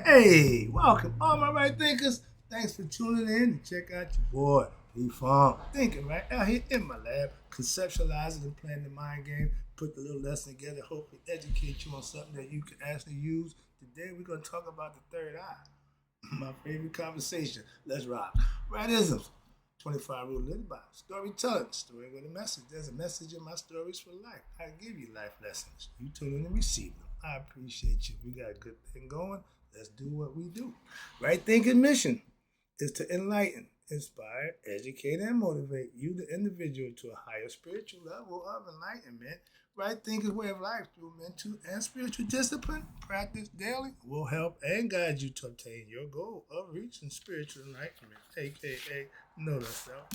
Hey, welcome, all my right thinkers. Thanks for tuning in to check out your boy, P-Funk. Thinking right out here in my lab, conceptualizing and playing the mind game, put the little lesson together, hopefully educate you on something that you can actually use. Today we're going to talk about the third eye. My favorite conversation. Let's rock. Rightisms. 25 rule living by. Storytelling. Story with a message. There's a message in my stories for life. I give you life lessons. You tune in and receive them. I appreciate you. We got a good thing going. Let's do what we do. Right thinking mission is to enlighten, inspire, educate, and motivate you, the individual, to a higher spiritual level of enlightenment. Right thinking way of life through mental and spiritual discipline, practice daily, will help and guide you to obtain your goal of reaching spiritual enlightenment, aka know thyself.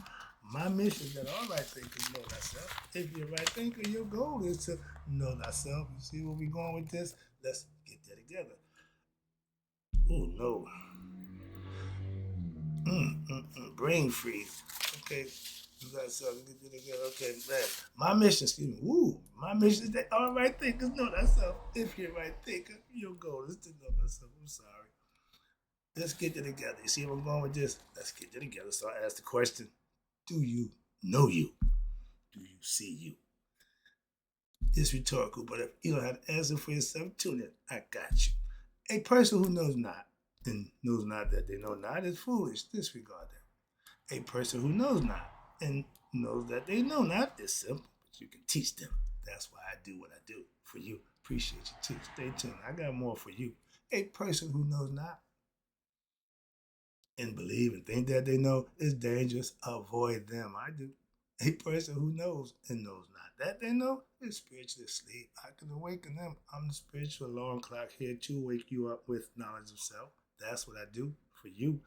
My mission is that all right thinkers know thyself. If you're a right thinker, your goal is to know thyself. You see where we're going with this? Let's get that together. Oh no. Brain freeze. Okay. You got something to get together. Okay, man. My mission, excuse me. Woo. My mission is that all right thinkers know thyself. If you're a right thinker, your goal is to know thyself. I'm sorry. Let's get it together. You see where I'm going with this? Let's get it together. So I ask the question, do you know you? Do you see you? It's rhetorical, but if you don't have an answer for yourself, tune in. I got you. A person who knows not and knows not that they know not is foolish. Disregard that. A person who knows not and knows that they know not is simple, but you can teach them. That's why I do what I do for you. Appreciate you too. Stay tuned. I got more for you. A person who knows not and believe and think that they know is dangerous. Avoid them. I do. A person who knows and knows not that they know is spiritually asleep. I can awaken them. I'm the spiritual alarm clock here to wake you up with knowledge of self. That's what I do for you.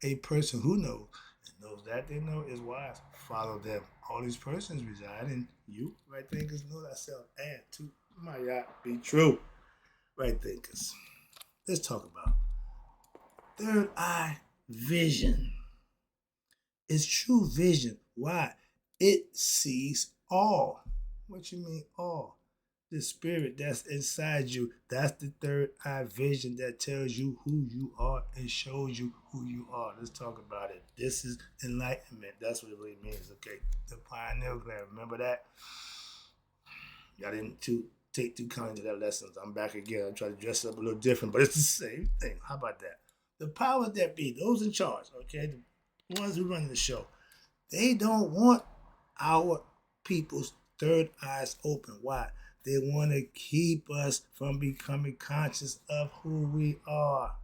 A person who knows and knows that they know is wise. Follow them. All these persons reside in you. Right thinkers know thyself and to my yacht be true. Right thinkers. Let's talk about third eye vision. It's true vision. Why? It sees all. What you mean all? The spirit that's inside you. That's the third eye vision that tells you who you are and shows you who you are. Let's talk about it. This is enlightenment. That's what it really means. Okay. The pineal gland. Remember that? Y'all didn't take too kindly to that lessons. I'm back again. I'm trying to dress up a little different, but it's the same thing. How about that? The powers that be, those in charge, okay, the ones who run the show, they don't want our people's third eyes open. Why? They want to keep us from becoming conscious of who we are.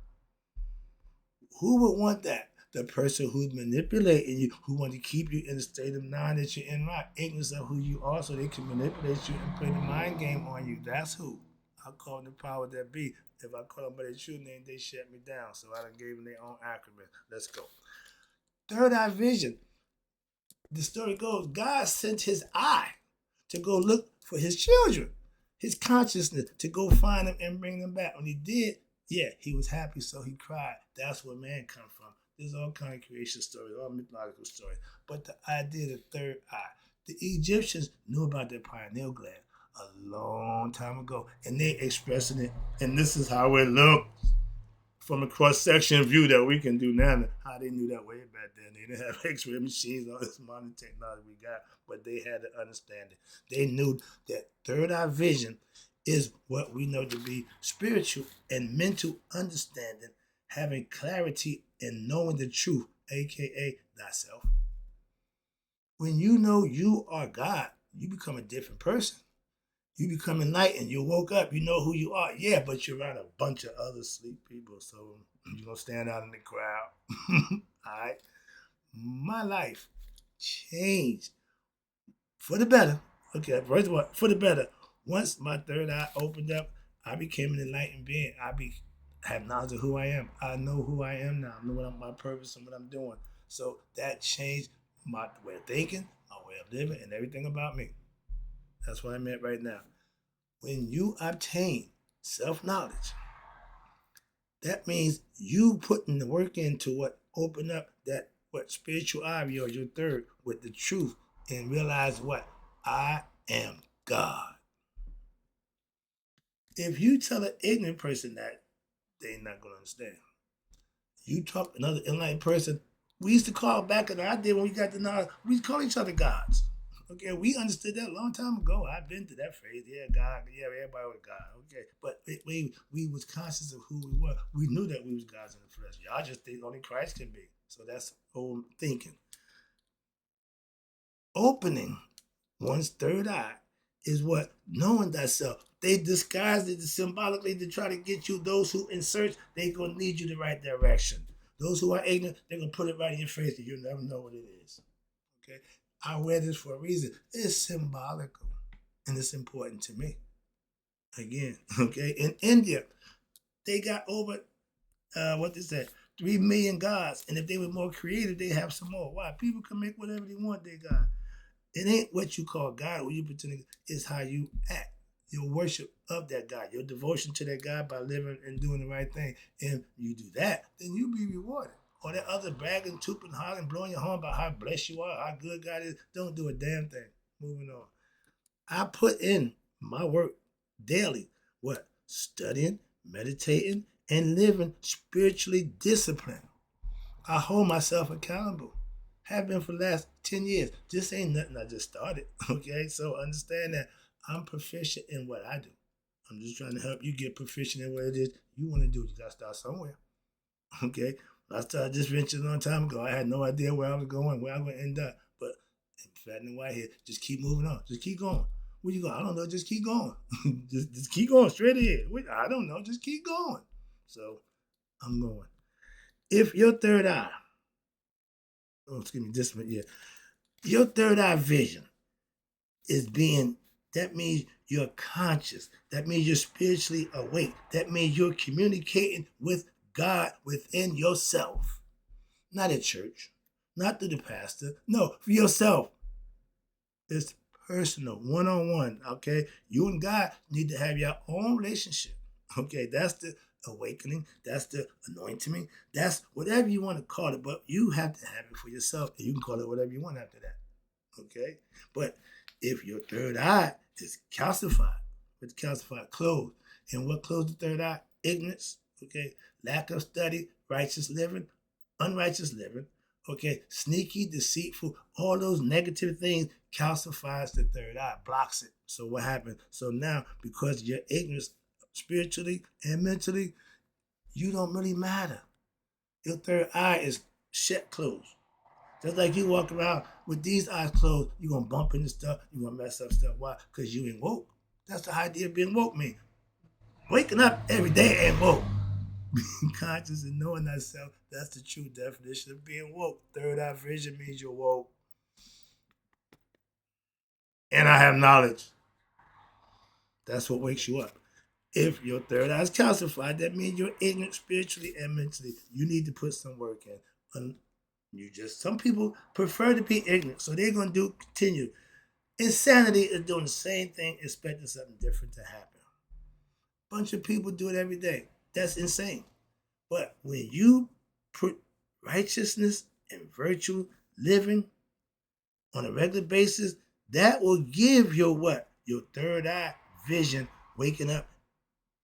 Who would want that? The person who's manipulating you, who want to keep you in a state of mind that you're in, right? Ignorance of who you are, so they can manipulate you and play the mind game on you. That's who. I call them the power that be. If I call them by their true name, they shut me down. So I done gave them their own acronym. Let's go. Third eye vision. The story goes, God sent his eye to go look for his children, his consciousness, to go find them and bring them back. When he did, yeah, he was happy, so he cried. That's where man come from. There's all kind of creation stories, all mythological stories. But the idea of the third eye, the Egyptians knew about their pineal gland a long time ago, and they expressing it, and this is how it looked from a cross-section view that we can do now. How they knew that way back then. They didn't have X-ray machines, all this modern technology we got, but they had to understand it. They knew that third eye vision is what we know to be spiritual and mental understanding, having clarity and knowing the truth, aka thyself. When you know you are God, you become a different person. You become enlightened. You woke up. You know who you are. Yeah, but you're around a bunch of other sleep people, so you're gonna stand out in the crowd. All right. My life changed for the better. Okay, first of all, for the better. Once my third eye opened up, I became an enlightened being. Have knowledge of who I am. I know who I am now. I know my purpose and what I'm doing. So that changed my way of thinking, my way of living, and everything about me. That's what I meant right now. When you obtain self-knowledge, that means you putting the work into what open up that what spiritual eye of yours, your third, with the truth, and realize what I am God. If you tell an ignorant person that, They not gonna understand. You talk another enlightened person. We used to call back in the idea when we got the knowledge, we used to call each other gods. Okay, we understood that a long time ago. I've been to that phase. Yeah, God. Yeah, everybody was God. Okay, but we was conscious of who we were. We knew that we was gods in the flesh. Y'all just think only Christ can be. So that's old thinking. Opening one's third eye is what? Knowing thyself. They disguised it symbolically to try to get you. Those who in search, they going to lead you the right direction. Those who are ignorant, they're going to put it right in your face and you'll never know what it is. Okay? I wear this for a reason. It's symbolical and it's important to me. Again, okay? In India, they got over, what is that? 3 million gods. And if they were more creative, they have some more. Why? People can make whatever they want they got. It ain't what you call God, what you pretend it's how you act. Your worship of that God, your devotion to that God by living and doing the right thing. And you do that, then you'll be rewarded. Or that other bragging, tooping, hollering, blowing your horn about how blessed you are, how good God is, don't do a damn thing. Moving on. I put in my work daily. What? Studying, meditating, and living spiritually disciplined. I hold myself accountable. Have been for the last 10 years. This ain't nothing I just started. Okay, so understand that I'm proficient in what I do. I'm just trying to help you get proficient in what it is you want to do. You gotta start somewhere. Okay. When I started this venture a long time ago, I had no idea where I was going, where I was gonna end up. But fat and white here, just keep moving on. Just keep going. Where you going? I don't know. Just keep going. just keep going straight ahead. I don't know. Just keep going. So I'm going. If your third eye, oh, excuse me, this one, yeah. Your third eye vision is being, that means you're conscious. That means you're spiritually awake. That means you're communicating with God within yourself. Not at church, not through the pastor. No, for yourself. It's personal, one-on-one, okay? You and God need to have your own relationship. Okay, that's the awakening, that's the anointing, that's whatever you want to call it, but you have to have it for yourself, and you can call it whatever you want after that. Okay? But if your third eye is calcified, with calcified clothes, and what clothes the third eye? Ignorance, okay? Lack of study, righteous living, unrighteous living, okay? Sneaky, deceitful, all those negative things calcifies the third eye, blocks it. So what happens? So now, because your ignorance spiritually and mentally, you don't really matter. Your third eye is shut closed. Just like you walk around with these eyes closed, you're going to bump into stuff, you're going to mess up stuff. Why? Because you ain't woke. That's the idea of being woke mean. Waking up every day ain't woke. Being conscious and knowing thyself, that's the true definition of being woke. Third eye vision means you're woke. And I have knowledge. That's what wakes you up. If your third eye is calcified, that means you're ignorant spiritually and mentally. You need to put some work in. Some people prefer to be ignorant, so they're going to continue. Insanity is doing the same thing, expecting something different to happen. Bunch of people do it every day. That's insane. But when you put righteousness and virtue living on a regular basis, that will give your what? Your third eye vision waking up,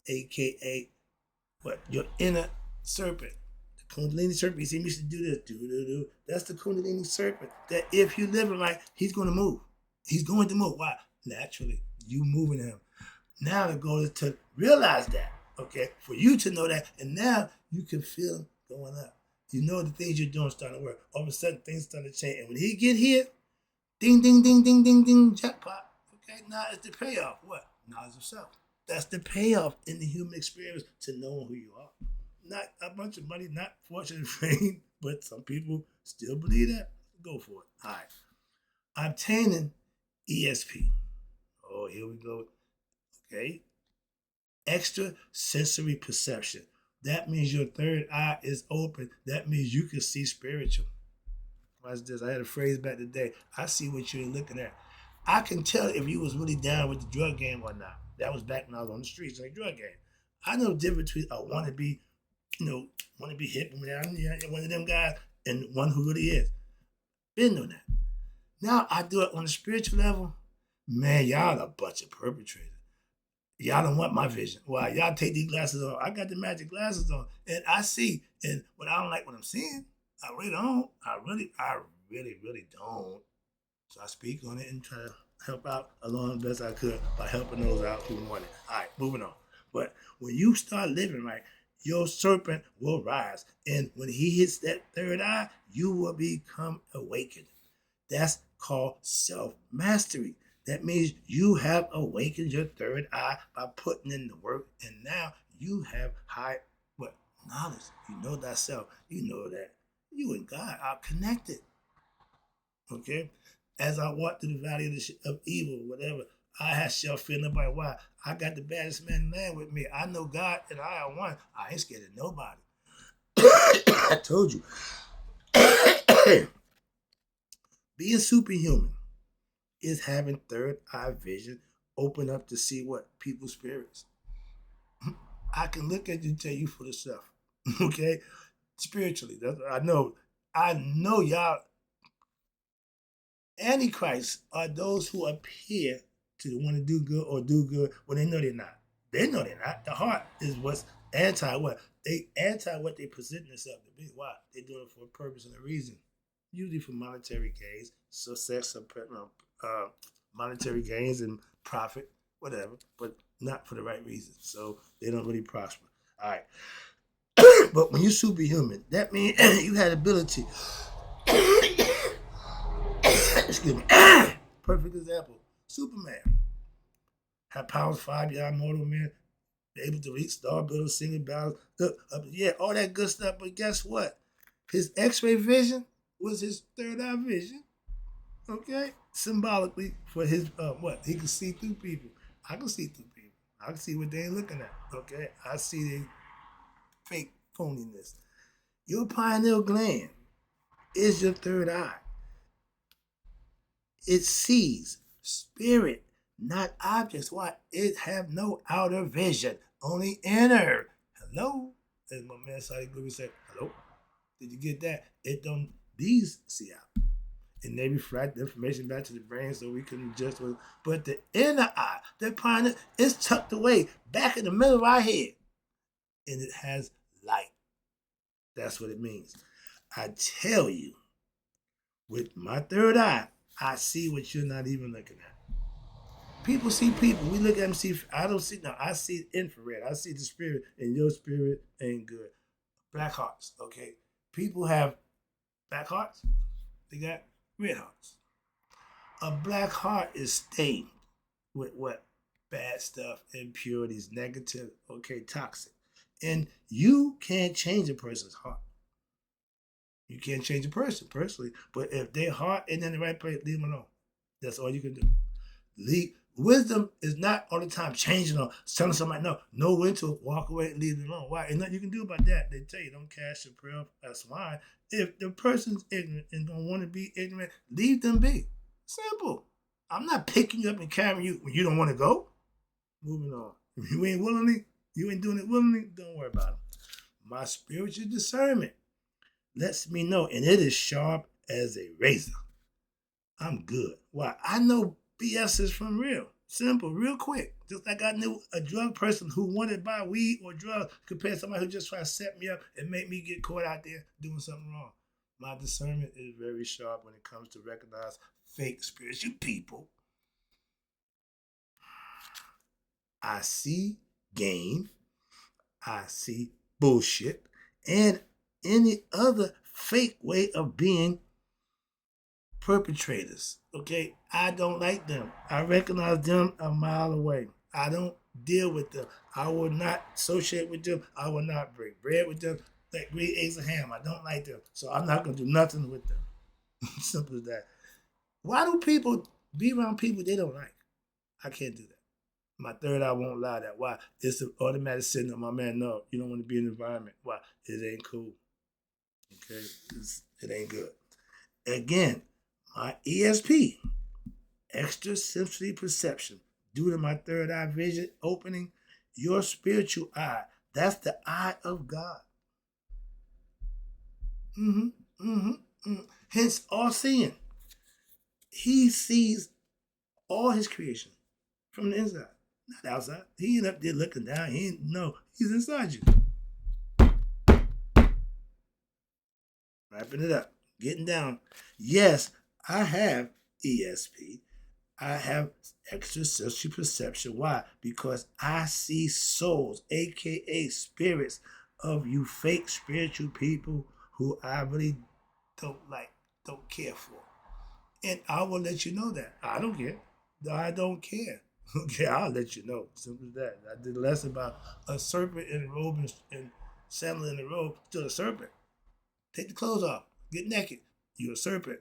aka what? Your inner serpent. The Kundalini serpent. You see me used to do this. Do. That's the Kundalini serpent. That if you live it right, he's going to move. He's going to move. Why? Naturally. You moving him. Now the goal is to realize that. Okay? For you to know that. And now you can feel him going up. You know the things you're doing starting to work. All of a sudden things start to change. And when he get here, ding, ding, ding, ding, ding, ding, jackpot. Okay? Now it's the payoff. What? Knowledge of self. That's the payoff in the human experience to knowing who you are. Not a bunch of money, not fortune and fame, but some people still believe that. Go for it. All right. Obtaining ESP. Oh, here we go. Okay. Extra sensory perception. That means your third eye is open. That means you can see spiritual. Watch this. I had a phrase back today. I see what you're looking at. I can tell if you was really down with the drug game or not. That was back when I was on the streets, like drug game. I know the difference between a wannabe, hip, one of them guys, and one who really is. Been doing that. Now I do it on a spiritual level. Man, y'all a bunch of perpetrators. Y'all don't want my vision. Why? Y'all take these glasses off. I got the magic glasses on, and I see. And what I don't like what I'm seeing, I really don't. I really don't. So I speak on it and try to help out along the best I could by helping those out who want it. All right, moving on. But when you start living right, your serpent will rise. And when he hits that third eye, you will become awakened. That's called self-mastery. That means you have awakened your third eye by putting in the work, and now you have high what knowledge. You know thyself. You know that you and God are connected. Okay? As I walk through the valley of evil, whatever, I shall fear nobody. Why? I got the baddest man in the land with me. I know God and I are one. I ain't scared of nobody. I told you. Being superhuman is having third eye vision open up to see what people's spirits. I can look at you and tell you for the stuff. Okay? Spiritually. That's what I know. I know y'all Antichrists are those who appear to want to do good or do good when they know they're not. They know they're not. The heart is what's anti what? They anti what they present themselves to be. Why? They're doing it for a purpose and a reason. Usually for monetary gains, success, monetary gains and profit, whatever, but not for the right reasons. So they don't really prosper. All right. But when you're superhuman, that means you had ability. Excuse me. Perfect example. Superman had powers 5 beyond mortal men, able to reach star builders, singing battles. Yeah, all that good stuff. But guess what? His X-ray vision was his third eye vision. Okay, symbolically for his what he could see through people. I can see through people. I can see what they ain't looking at. Okay, I see the fake phoniness. Your pineal gland is your third eye. It sees spirit, not objects. Why? It have no outer vision, only inner. Hello? As my man Sadi Gluby said, hello? Did you get that? It don't, these see out. And they reflect the information back to the brain so we can adjust with. But the inner eye, the pineal, is tucked away back in the middle of our head. And it has light. That's what it means. I tell you, with my third eye, I see what you're not even looking at. People see people. We look at them, see, I don't see, no, I see infrared. I see the spirit, and your spirit ain't good. Black hearts, okay? People have black hearts, they got red hearts. A black heart is stained with what? Bad stuff, impurities, negative, okay, toxic. And you can't change a person's heart. You can't change a person personally, but if their heart ain't in the right place, leave them alone. That's all you can do. Wisdom is not all the time changing or telling somebody know when to walk away and leave it alone. Why? Ain't nothing you can do about that. They tell you don't cast your prayer as swine. If the person's ignorant and don't want to be ignorant, leave them be. Simple. I'm not picking you up and carrying you when you don't want to go. Moving on. If you ain't doing it willingly, don't worry about it. My spiritual discernment lets me know, and it is sharp as a razor. I'm good. Why? I know BS is from real. Simple, real quick. Just like I knew a drug person who wanted to buy weed or drugs compared to somebody who just tried to set me up and make me get caught out there doing something wrong. My discernment is very sharp when it comes to recognize fake spiritual people. I see game. I see bullshit. And any other fake way of being perpetrators. Okay, I don't like them. I recognize them a mile away. I don't deal with them. I will not associate with them. I will not break bread with them. Like great eggs and ham. I don't like them. So I'm not gonna do nothing with them. Simple as that. Why do people be around people they don't like? I can't do that. My third eye won't allow that. Why? It's an automatic signal. My man, no, you don't want to be in an environment. Why? It ain't cool. Okay, it ain't good. Again, my ESP, extra sensory perception, due to my third eye vision opening, your spiritual eye, that's the eye of God. Mm-hmm, mm-hmm, mm-hmm. Hence, all seeing. He sees all his creation from the inside. Not outside. He ain't up there looking down. He ain't, no, he's inside you. Wrapping it up. Getting down. Yes, I have ESP. I have extrasensory perception. Why? Because I see souls, aka spirits, of you fake spiritual people who I really don't like, don't care for. And I will let you know that. I don't care. I don't care. Okay, I'll let you know. Simple as that. I did a lesson about a serpent in a robe and sandal in a robe, still a serpent. Take the clothes off. Get naked. You're a serpent.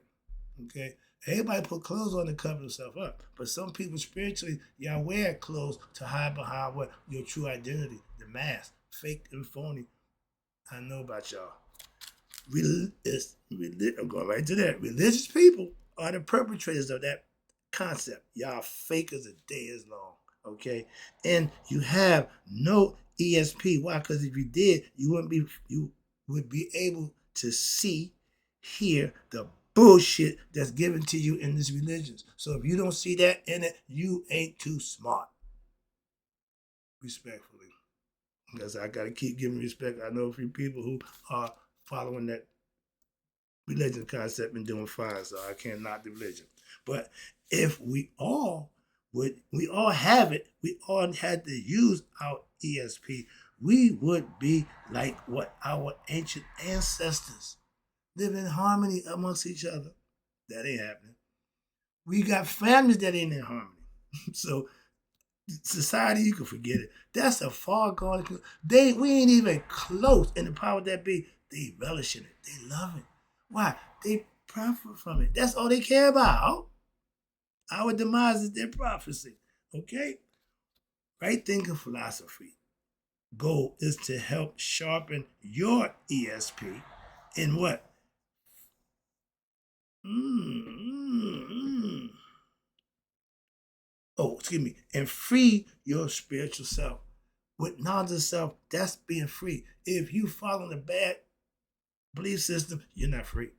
Okay? Everybody put clothes on to cover themselves up. But some people spiritually, y'all wear clothes to hide behind what? Your true identity. The mask. Fake and phony. I know about y'all. I'm going right to that. Religious people are the perpetrators of that concept. Y'all fakers a day is long. Okay? And you have no ESP. Why? Because if you did, you would be able to see, hear the bullshit that's given to you in this religion. So if you don't see that in it, you ain't too smart. Respectfully. Because I gotta keep giving respect. I know a few people who are following that religion concept and doing fine, so I can't knock the religion. But if we all have it, we all had to use our ESP, we would be like what our ancient ancestors live in harmony amongst each other. That ain't happening. We got families that ain't in harmony. So society, you can forget it. That's a far gone. We ain't even close. And the power that be, they relish in it. They love it. Why? They profit from it. That's all they care about. Our demise is their prophecy. Okay? Right thinking philosophy goal is to help sharpen your ESP in what? Oh, excuse me, and free your spiritual self. With knowledge of self, that's being free. If you follow the bad belief system, you're not free.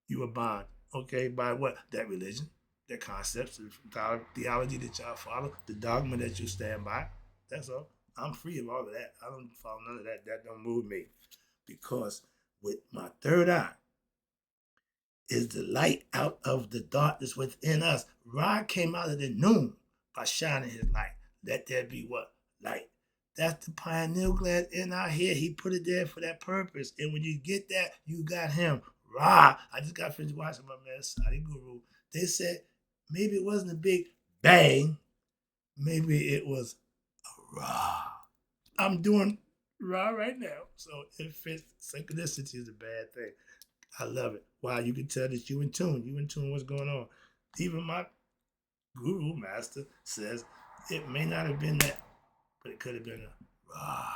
You are bound, okay, by what? That religion, that concepts, the theology that y'all follow, the dogma that you stand by. That's all. I'm free of all of that. I don't follow none of that. That don't move me. Because with my third eye, is the light out of the darkness within us. Ra came out of the noon by shining his light. Let there be what? Light. That's the pineal gland in our head. He put it there for that purpose. And when you get that, you got him. Ra. I just got finished watching my man Sadi Guru. They said maybe it wasn't a big bang. Maybe it was a Ra. I'm doing Ra right now. So it fits. Synchronicity is a bad thing. I love it. Wow, you can tell that you in tune. You in tune what's going on. Even my guru master says it may not have been that, but it could have been a Ra.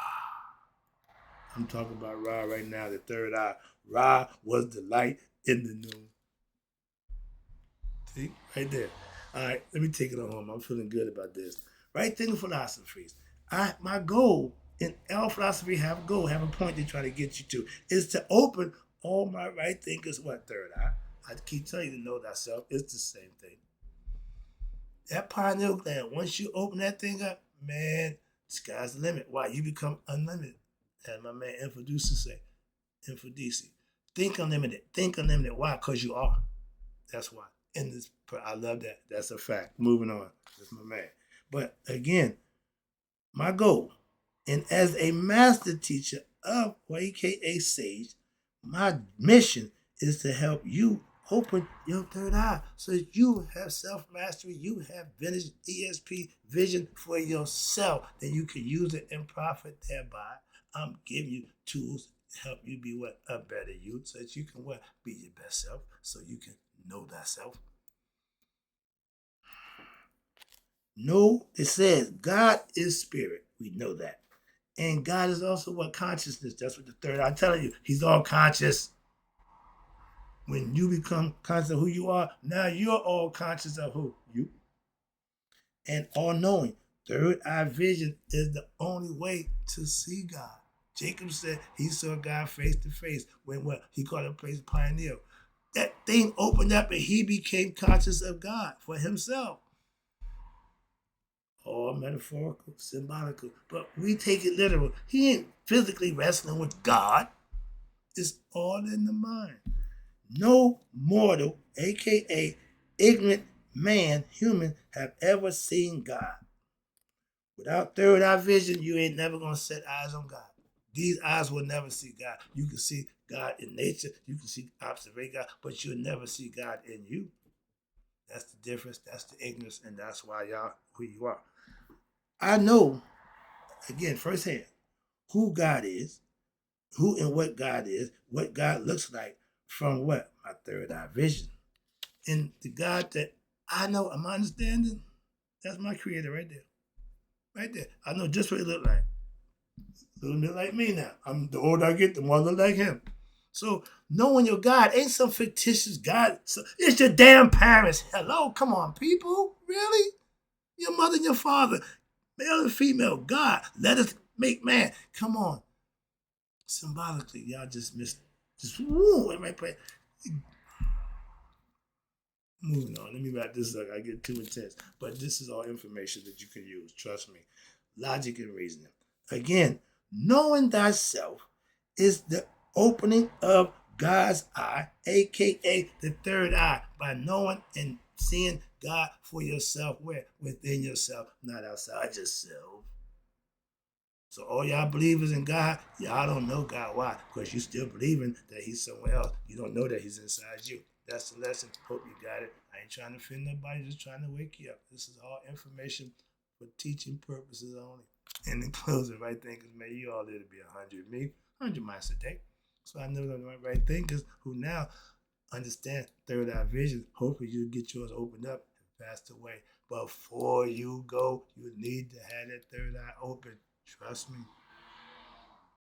I'm talking about Ra right now, the third eye. Ra was the light in the noon. See? Right there. All right, let me take it on home. I'm feeling good about this. Right thinking philosophies. My goal in all philosophy have a goal, have a point they're trying to get you to, is to open all my right thinkers, what, third eye? I keep telling you to know thyself. It's the same thing. That pineal gland, once you open that thing up, man, sky's the limit. Why? You become unlimited. As my man Infodisi say, Infodisi. Think unlimited. Think unlimited. Why? Because you are. That's why. In this, I love that. That's a fact. Moving on. That's my man. But again, my goal, and as a master teacher of aka Sage, my mission is to help you open your third eye so that you have self-mastery, you have vintage ESP vision for yourself, that you can use it and profit thereby. I'm giving you tools to help you be what? A better you, so that you can what? Be your best self, so you can know thyself. No, it says God is spirit. We know that. And God is also what? Consciousness. That's what the third eye, I'm telling you. He's all conscious. When you become conscious of who you are, now you're all conscious of who? You. And all knowing. Third eye vision is the only way to see God. Jacob said he saw God face to face when what? He called him place pioneer. That thing opened up and he became conscious of God for himself. all metaphorical, symbolical. But we take it literal. He ain't physically wrestling with God. It's all in the mind. No mortal, aka ignorant man, human, have ever seen God. Without third eye vision, you ain't never gonna set eyes on God. These eyes will never see God. You can see God in nature, you can see observe God, but you'll never see God in you. That's the difference, that's the ignorance, and that's why y'all who you are. I know, again, firsthand, who God is, who and what God looks like from what? My third eye vision. And the God that I know, am I understanding? That's my creator right there. Right there. I know just what he look like. A little bit like me now. The older I get, the more I look like him. So knowing your God ain't some fictitious God. It's your damn parents. Hello, come on, people. Really? Your mother and your father, male and female, God, let us make man. Come on. Symbolically, y'all just missed. Just woo, it might play. Moving on. Let me wrap this up. I get too intense. But this is all information that you can use. Trust me. Logic and reasoning. Again, knowing thyself is the opening of God's eye, aka the third eye, by knowing and seeing God for yourself, where? Within yourself, not outside yourself. So all y'all believers in God, y'all don't know God. Why? Because you still believing that he's somewhere else. You don't know that he's inside you. That's the lesson. Hope you got it. I ain't trying to offend nobody, just trying to wake you up. This is all information for teaching purposes only. And in closing, right thinkers, may you all live to be 100. Me, 100 miles a day. So I know the right thinkers who now understand third eye vision. Hopefully you get yours opened up and passed away. Before you go, you need to have that third eye open. Trust me.